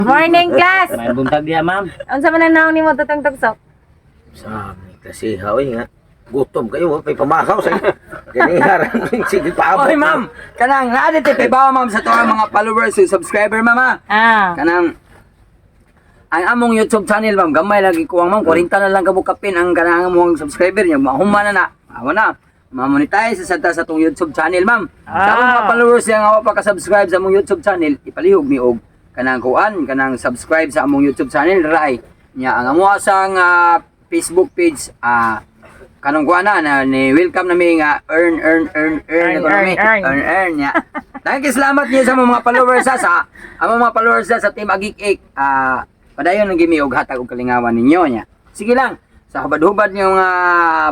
Morning class. May buntag diya, ma'am. Unsa man ang ni mo tutong tugsok? Sabi kasi hawi nga. Gutom kayo, may pamakaw sa ganiharan. Sige paabot. Oy, ma'am. Kanang naadit kay bawa ma'am sa tuwa mga followers o subscriber mama. Ah. Kanang ang among YouTube channel ma'am, gamay lagi kuwang ma'am, 40 na lang kabukapin ang kanang among subscriber niya. Mahuma na na. Awa na. Ma-monetize sa tong YouTube channel ma'am. Sa among mga followers yang awa pa ka-subscribe sa among YouTube channel, ipalihog mi og kanang kuan, kanang subscribe sa among YouTube channel ray. Nya ang amo sang Facebook page kanang kuan na ni welcome na mi nga earn nya. Thank you, salamat niyo sa mga followers sa among mga followers sa Team Agik-ik. Padayon ang gimi og hatag og kalingawan ninyo nya. Sige lang sa hubad-hubad niyong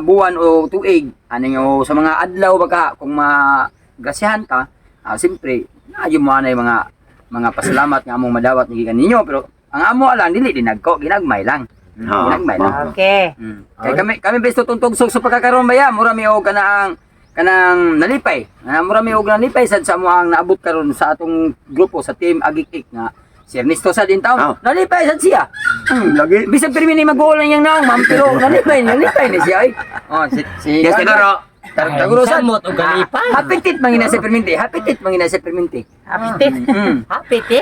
buwan o tuig aning o sa mga adlaw baka kung magasihan ka siyempre naayong mo na mga pasalamat nga among madawat gikan ninyo pero ang amo lang dili dinagko ginagmay lang. Ginagmay lang. Okay. Kay kami besto tugsog sa pagkakaroon baya mura mi og kanang nalipay. Mura mi og nalipay sad sa amo ang naabot karon sa atong grupo sa Team Agik-ik nga si Ernesto sa din taon. Nalipay sad siya. Lagi. Bisag pirmi ni mag-uol niyang naong ma'am pero nalipay ni siya ay. Oh si Yes, siguro. Taguro sa Samot o galipay. Hapitit mangina sa perminti. Hapitit mangina sa perminti. Happy. Happy ti.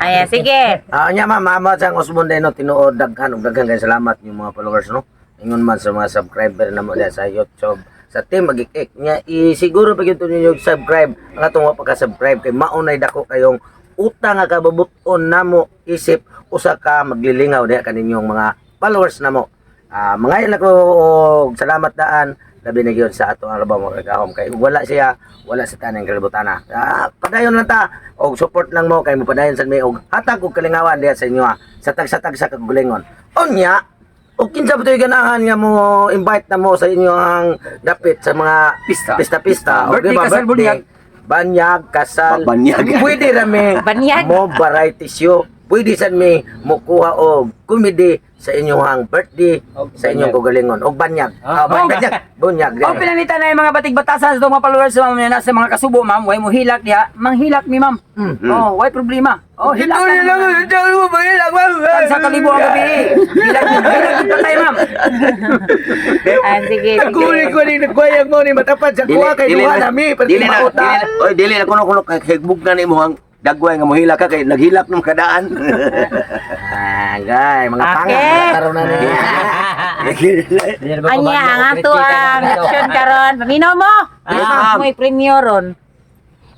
Ayan, sige. Nya mama sa Osmond no tinuod daghan kay salamat yung mga followers no. Ingon man sa mga subscriber na mo diha sa YouTube sa Team Agik-ik nya siguro pag ito ninyo subscribe ang atong wa pagka-subscribe kay maunay dako kayong utang nga kababuton namo isip usa ka maglilingaw diha kaninyong mga followers namo. Mga ila ko og salamat daan labi na gyud sa ato ang labaw mga kagahom kay wala sa tanang kalibutana. Padayon lang ta og support lang mo kay mo padayon sad may og hatag og kalingawan diha sa inyo sa tag sa kagulingon. Unya og kinsa ba toy ganahan nga mo invite na mo sa inyo ang dapit sa mga pista o Birthday, kasal, bunyag. Banyag, kasal. Banyag. Pwede rami Banyag. mo variety show. Pwede sad mi mokuha og comedy sa inyong birthday sa inyong kagalingon og banyag. Bunyag. Oh, pinanita na yung mga batig batasan sa mga followers ma'am na nasa mga kasubo ma'am, way mo hilak diha. Manghilak mi ma'am. Oh, way problema. Oh, hilak. Tag sa kalibo ang gabi. Hilak kita tayo ma'am. Ayan, sige, sige. ko ni nagwayag mo ni matapad sa kuha kay duha nami Dili na kuno kay higbog na nimo ang dagway nga mohilak ka kay naghilak nung kadaan. Gay, mga Okay. pangat karon na ni. Anya ang ato ang action karon. Paminaw mo. ma'am. May premyo ron.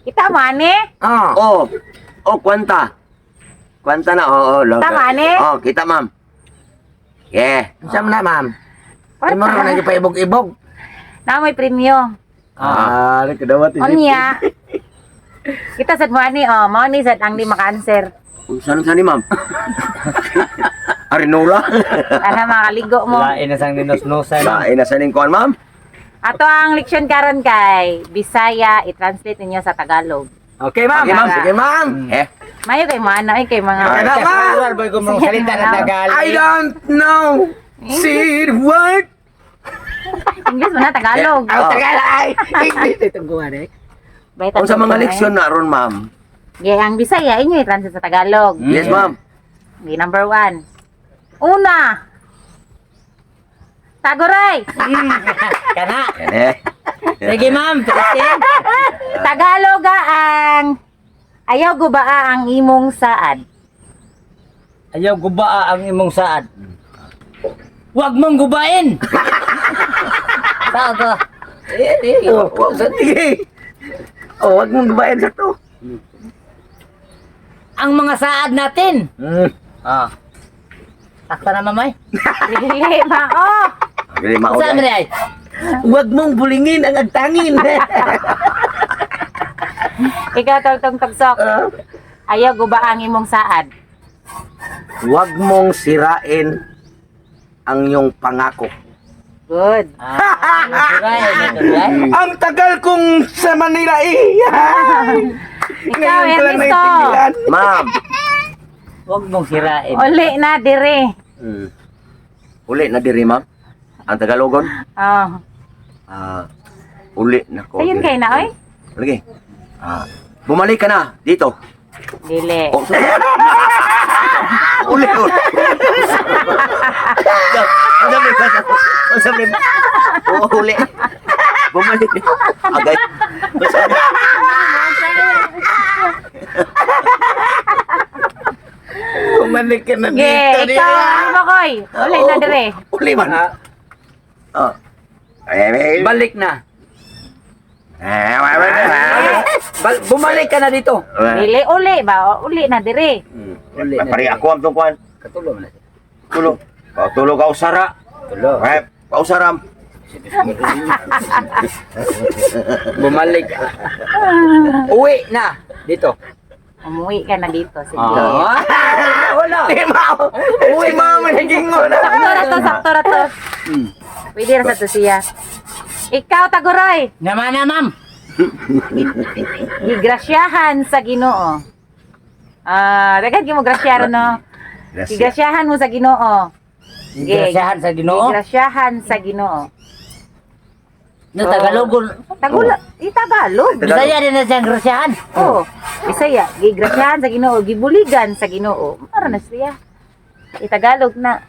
Kita mani? Kwanta. Kwanta na, love. Tama, ni? Kita, ma'am. Yeah. Sam na ma'am. Imo ra na paibog-ibog. Na may premyo. Kadawat Onya. Kita sad mani mao ni sad ang di maka-answer. Saan ni, ma'am? Arinola? Ana makaligo mo. Lain na sang ninos-nosan. Lain na sa ning kuan, ma'am? Ato ang leksyon karon kay Bisaya, i-translate ninyo sa Tagalog. Okay ma'am. Okay, ma'am. Sige ma'am. Mayo kay mana ay kay mga Boy ko mong salita ng Tagalog. I don't know. See the word. English mo na Tagalog. Tagalay. Ito guwan eh. Baitan Kung sa mo mga ko, leksyon na ron, ma'am. ang Bisaya inyo i-translate sa Tagalog. Yes, ma'am. Okay, number 1. Una. Tagoray. Kana. Sige, ma'am. Tagalog ang ayaw gubaa ang imong saad. Ayaw gubaa ang imong saad. Huwag mong gubain. Tao ko. Sige. Wag mong gubayan sa to. Ang mga saad natin. Takpa na, mamay. Dili mao. Dili mao. Saan mo ay? Wag mong bulingin ang agtangin. Ikaw tong tagsok. Ayaw gubaa ang imong saad. Wag mong sirain ang iyong pangako. Good. Ang tagal kong sa Manila Ikaw, Ernesto. Ma'am. Huwag mong sirain. Uli na dire. Uli na diri, ma'am. Ang Tagalogon? Oh. Uli na ko. Ayun kay na oy. Lagi. Bumalik ka na dito. Dili. Oh, sa blip. Uli. Bumalik. Agay. Bumalik ka na Ge, ikaw, ano mo, Koy? Uli na dire. Uli man. Ah, Oh. Ay, balik na. Ah, Bumalik ka na dito. Dili, uli ba? Uli na dire. Uli na. Pari ako ang tungkuan. Katulog na siya. Tulog. Tulog ka usara. Tulog. Ay, pausaram. Bumalik ka. Uwi na. Dito. Umuwi ka na dito. Sige. Ah, wala. Uy, mama, naging mo na. Sakto na to. Hmm. Pwede ra sa to siya. Ikaw, Taguroy. Naman na, ma'am. Gigrasyahan sa Ginoo. Dagan mo grasyaro no. Gigrasyahan mo sa Ginoo. Grasahan sa Ginoo. Gigrasyahan sa Ginoo. No Tagalog. Tagalog. Bisaya din na siyang grasahan. Oh, Bisaya. Gigrasyahan sa Ginoo, gibuligan sa Ginoo. Mara na siya. Tagalog na.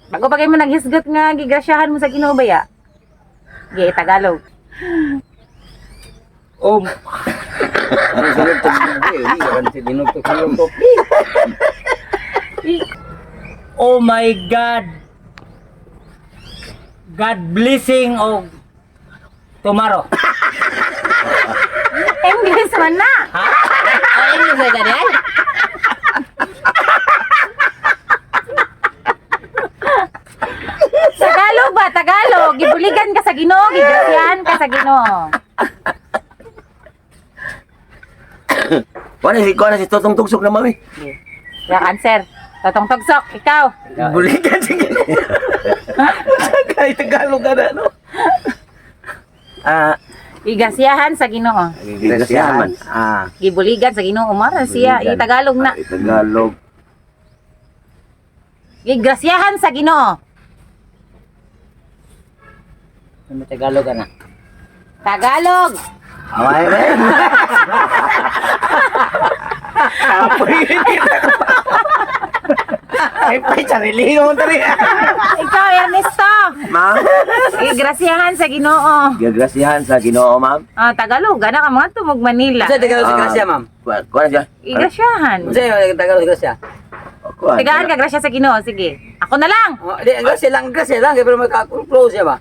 Bago pa kayo mo naghisgot nga gigrasyahan mo sa Ginoo ba ya? Tagalog. Oh. Ano sunod to? Hindi kan si Dinog to kayo to. Oh my God. God blessing of tomorrow. English man na. Ha? Oh, English na ganyan? Tagalog ba? Tagalog. Gibuligan ka sa Ginoo, gigrasyahan ka sa Ginoo. Kuha na si Totong Tugsok na mami. Yung answer. Totong tugsok, ikaw. Bulikan sige. Kahit Tagalog ka na, no? Gigrasyahan sa Ginoo. Grasyahan. Gibuligan sa Ginoo. Mara siya. Tagalog na. Tagalog. Gigrasyahan sa Ginoo. Ano Tagalog ka na? Tagalog. Away, ba? Ay, pa'y sarili mo tari. Ikaw, Ernesto. Ma'am? Gigrasyahan sa Ginoo. Gagrasyahan sa Ginoo, ma'am. Tagalog. Gana ka mga tumog Manila. Sa Tagalog si Gracia, ma'am. Kuha na siya. Gigrasyahan. Sa Tagalog si Gracia. Kuha. Tigaan ka, grasya sa Ginoo. Sige. Ako na lang. Oh, di Gracia lang, pero may close siya ba?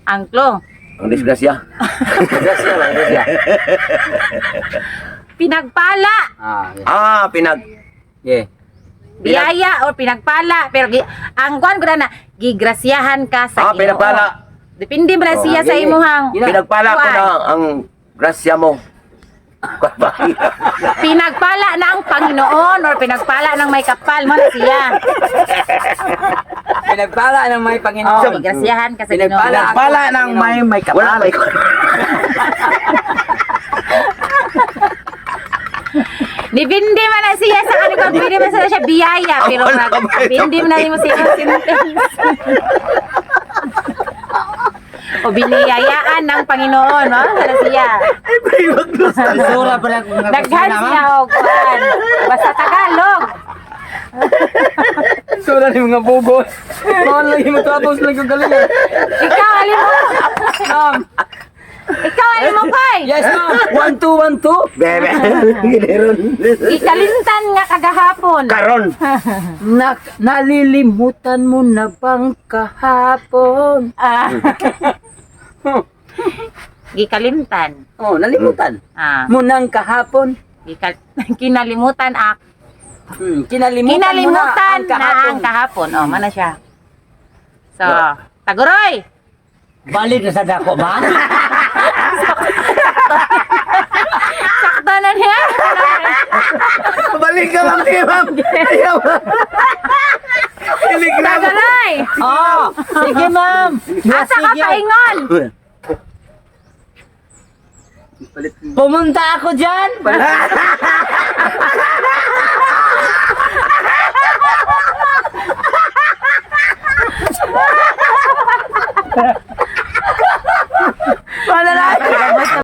Angklo. Ang disgrasya. Gracia lang, Gracia. Pinagpala. Pinag... Yeah. Biyaya o pinagpala. Pero ang kuan ko na, gigrasyahan ka sa Ginoo. pinagpala. Depende ba na siya sa imuhang Pinagpala ko kuwan. na ang grasya mo. Pinagpala na ang Panginoon or pinagpala ng may kapal mo na siya. Pinagpala ng may Oh, Panginoon. gigrasyahan ka sa Ginoo. Pinagpala. Pala ng may Wala kapal. may... Depende man na siya sa kanila. Depende man sa siya biyaya. Pero Wala ka ba? depende man na mo siya sentence. O biniyayaan ng Panginoon, no? Para siya. Sura pa lang kung Daghan siya o kuan. Basta Tagalog. Sura ni mga bubos. Mga lagi matapos lang yung galingan. Ikaw, alin mo. Ikaw, alin mo, Koy. Yes, ma'am. 1, 2, 1, 2. Bebe. Ikalintan nga kagahapon. Karon. Nalilimutan mo na bang kahapon? Gikalimtan. Oh, nalimutan. Mo Munang kahapon. kinalimutan Kinalimutan mo na Kinalimutan ang na kahapon. ang kahapon. O, mana siya. So, Taguroy. balik na sa dako ba? Sakto na niya. Balik ka lang, di, ma'am. Ayaw. Taguroy. Oh, sige ma'am. Asa ka paingon? Pumunta ako dyan.